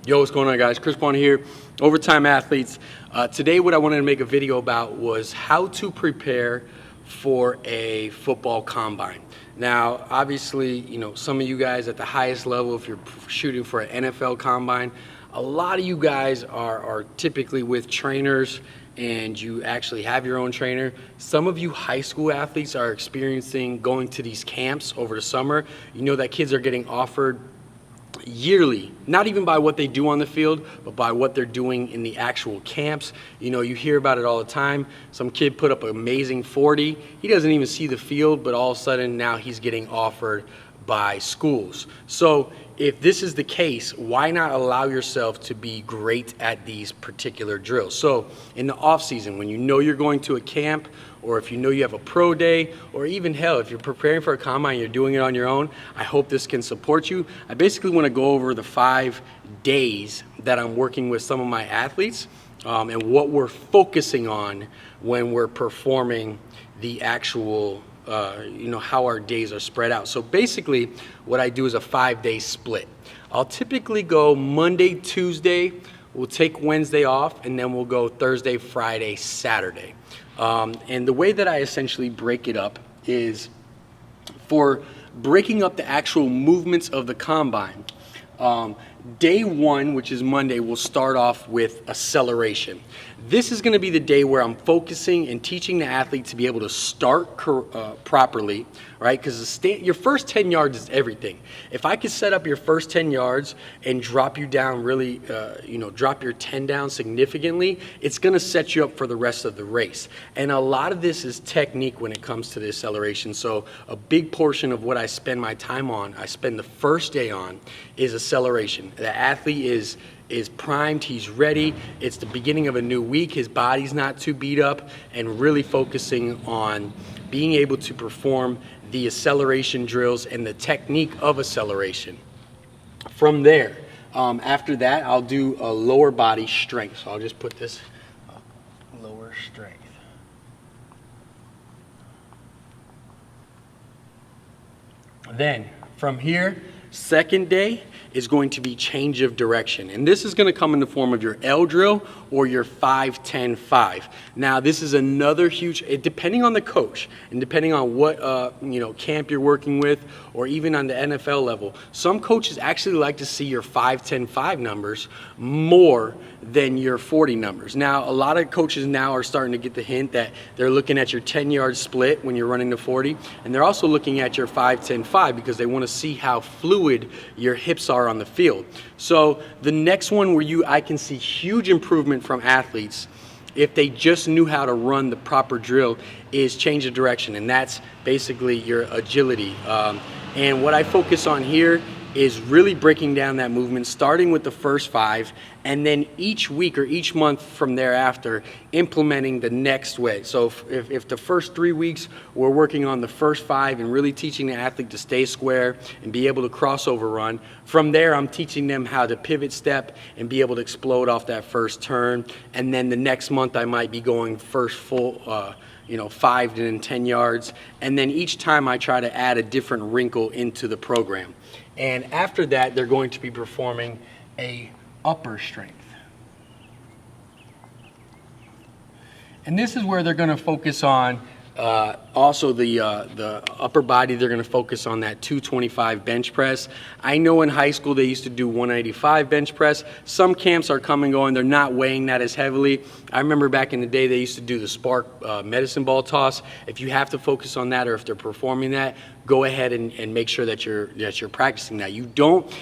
Yo, what's going on, guys? Chris Bond here, Overtime Athletes. Today what I wanted to make a video about was how to prepare for a football combine. Now, obviously, some of you guys at the highest level, if you're shooting for an NFL combine, a lot of you guys are typically with trainers and you actually have your own trainer. Some of you high school athletes are experiencing going to these camps over the summer. You know that kids are getting offered yearly, not even by what they do on the field, but by what they're doing in the actual camps. You hear about it all the time. Some kid put up an amazing 40. He doesn't even see the field, but all of a sudden now he's getting offered by schools. So if this is the case, why not allow yourself to be great at these particular drills? So in the off season, when you know you're going to a camp, or if you know you have a pro day, or even hell, if you're preparing for a combine, you're doing it on your own, I hope this can support you. I basically want to go over the 5 days that I'm working with some of my athletes and what we're focusing on when we're performing the actual how our days are spread out. So basically what I do is a 5-day split. I'll typically go Monday, Tuesday, we'll take Wednesday off, and then we'll go Thursday, Friday, Saturday. And the way that I essentially break it up is for breaking up the actual movements of the combine. Day 1, which is Monday, we'll start off with acceleration. This is going to be the day where I'm focusing and teaching the athlete to be able to start properly, right? Because your first 10 yards is everything. If I could set up your first 10 yards and drop you down really, drop your 10 down significantly, it's going to set you up for the rest of the race. And a lot of this is technique when it comes to the acceleration. So a big portion of what I spend my time on, I spend the first day on, is acceleration. The athlete is primed, he's ready, it's the beginning of a new week, his body's not too beat up, and really focusing on being able to perform the acceleration drills and the technique of acceleration. From there, after that, I'll do a lower body strength. So I'll just put this lower strength. Then from here, second day is going to be change of direction. And this is going to come in the form of your L drill or your 5-10-5. Now, this is another huge, depending on the coach and depending on what camp you're working with, or even on the NFL level, some coaches actually like to see your 5-10-5 numbers more than your 40 numbers. Now, a lot of coaches now are starting to get the hint that they're looking at your 10-yard split when you're running the 40, and they're also looking at your 5-10-5 because they want to see how fluid your hips are on the field. So the next one where I can see huge improvement from athletes if they just knew how to run the proper drill is change of direction, and that's basically your agility. And what I focus on here is really breaking down that movement, starting with the first 5, and then each week or each month from thereafter, implementing the next way. So if the first 3 weeks we're working on the first 5 and really teaching the athlete to stay square and be able to crossover run, from there I'm teaching them how to pivot step and be able to explode off that first turn. And then the next month I might be going first full 5 to then 10 yards. And then each time I try to add a different wrinkle into the program. And after that, they're going to be performing a upper strength. And this is where they're going to focus on also the upper body. They're going to focus on that 225 bench press. I know in high school they used to do 185 bench press. Some camps are coming going, they're not weighing that as heavily. I remember back in the day they used to do the spark medicine ball toss. If you have to focus on that, or if they're performing that, go ahead and make sure that you're practicing that.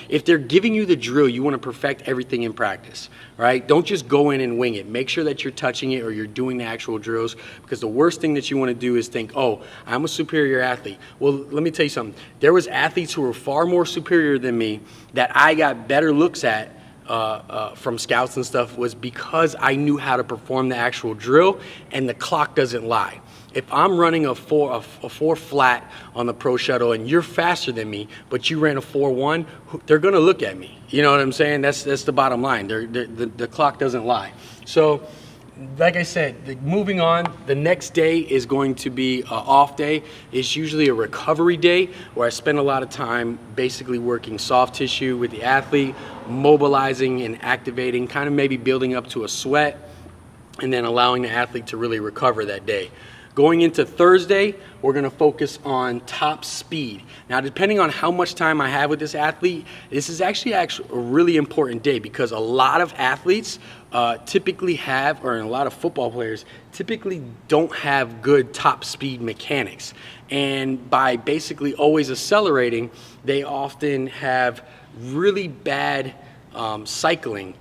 If they're giving you the drill, you want to perfect everything in practice, right? Don't just go in and wing it. Make sure that you're touching it or you're doing the actual drills, because the worst thing that you want to do is think, oh, I'm a superior athlete. Well, let me tell you something. There was athletes who were far more superior than me that I got better looks at from scouts and stuff, was because I knew how to perform the actual drill, and the clock doesn't lie. If I'm running a four flat on the pro shuttle and you're faster than me, but you ran a 4-1, they're going to look at me. You know what I'm saying? That's the bottom line. The clock doesn't lie. So like I said, moving on, the next day is going to be an off day. It's usually a recovery day where I spend a lot of time basically working soft tissue with the athlete, mobilizing and activating, kind of maybe building up to a sweat, and then allowing the athlete to really recover that day. Going into Thursday, we're gonna focus on top speed. Now, depending on how much time I have with this athlete, this is actually a really important day because a lot of athletes typically have, or a lot of football players typically don't have good top speed mechanics. And by basically always accelerating, they often have really bad cycling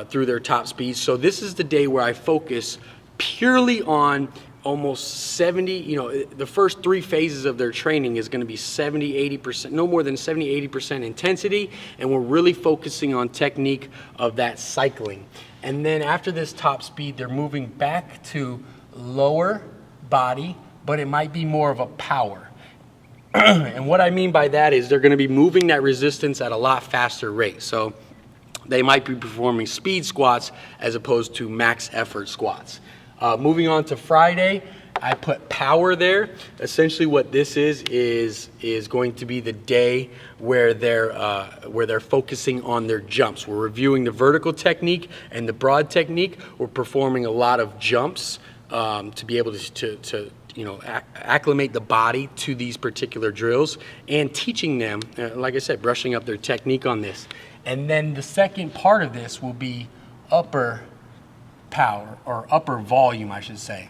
through their top speed. So this is the day where I focus purely on almost 70, the first 3 phases of their training is going to be 70, 80%, no more than 70, 80% intensity, and we're really focusing on technique of that cycling. And then after this top speed, they're moving back to lower body, but it might be more of a power. And what I mean by that is they're going to be moving that resistance at a lot faster rate. So they might be performing speed squats as opposed to max effort squats. Moving on to Friday, I put power there. Essentially what this is going to be the day where they're focusing on their jumps. We're reviewing the vertical technique and the broad technique. We're performing a lot of jumps to be able to acclimate the body to these particular drills and teaching them, like I said, brushing up their technique on this. And then the second part of this will be upper power, or upper volume, I should say.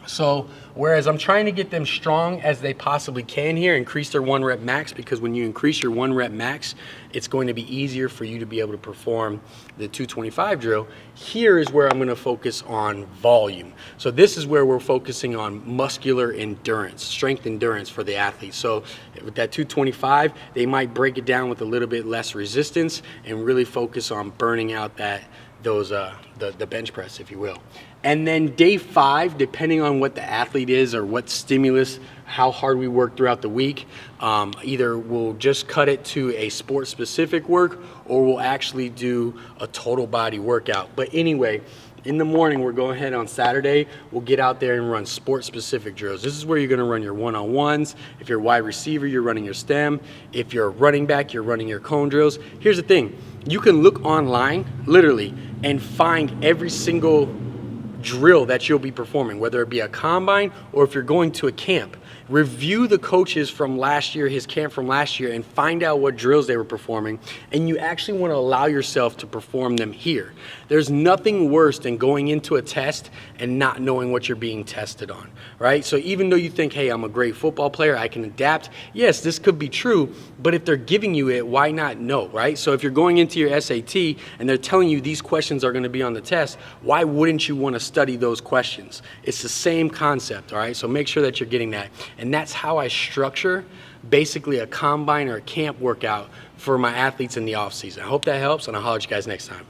So whereas I'm trying to get them strong as they possibly can here, increase their 1 rep max, because when you increase your 1 rep max, it's going to be easier for you to be able to perform the 225 drill. Here is where I'm going to focus on volume. So this is where we're focusing on muscular endurance, strength endurance for the athlete. So with that 225, they might break it down with a little bit less resistance and really focus on burning out the bench press, if you will. And then day 5, depending on what the athlete is or what stimulus, how hard we work throughout the week, either we'll just cut it to a sport specific work or we'll actually do a total body workout. But anyway, in the morning, we're going ahead on Saturday, we'll get out there and run sport specific drills. This is where you're gonna run your one-on-ones. If you're a wide receiver, you're running your stem. If you're a running back, you're running your cone drills. Here's the thing, you can look online, literally, and find every single drill that you'll be performing, whether it be a combine or if you're going to a camp. Review the coaches from last year, his camp from last year, and find out what drills they were performing, and you actually want to allow yourself to perform them here. There's nothing worse than going into a test and not knowing what you're being tested on, right? So even though you think, hey, I'm a great football player, I can adapt, yes, this could be true, but if they're giving you it, why not know, right? So if you're going into your SAT and they're telling you these questions are going to be on the test, why wouldn't you want to study those questions? It's the same concept, all right? So make sure that you're getting that. And that's how I structure basically a combine or a camp workout for my athletes in the off season. I hope that helps, and I'll holler at you guys next time.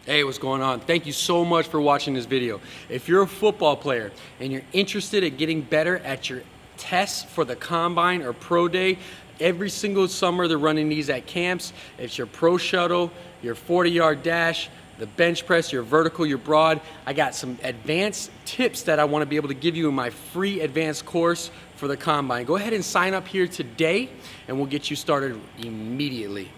Hey, what's going on? Thank you so much for watching this video. If you're a football player and you're interested in getting better at your tests for the combine or pro day, every single summer they're running these at camps. It's your pro shuttle, your 40-yard dash, the bench press, your vertical, your broad. I got some advanced tips that I want to be able to give you in my free advanced course for the combine. Go ahead and sign up here today and we'll get you started immediately.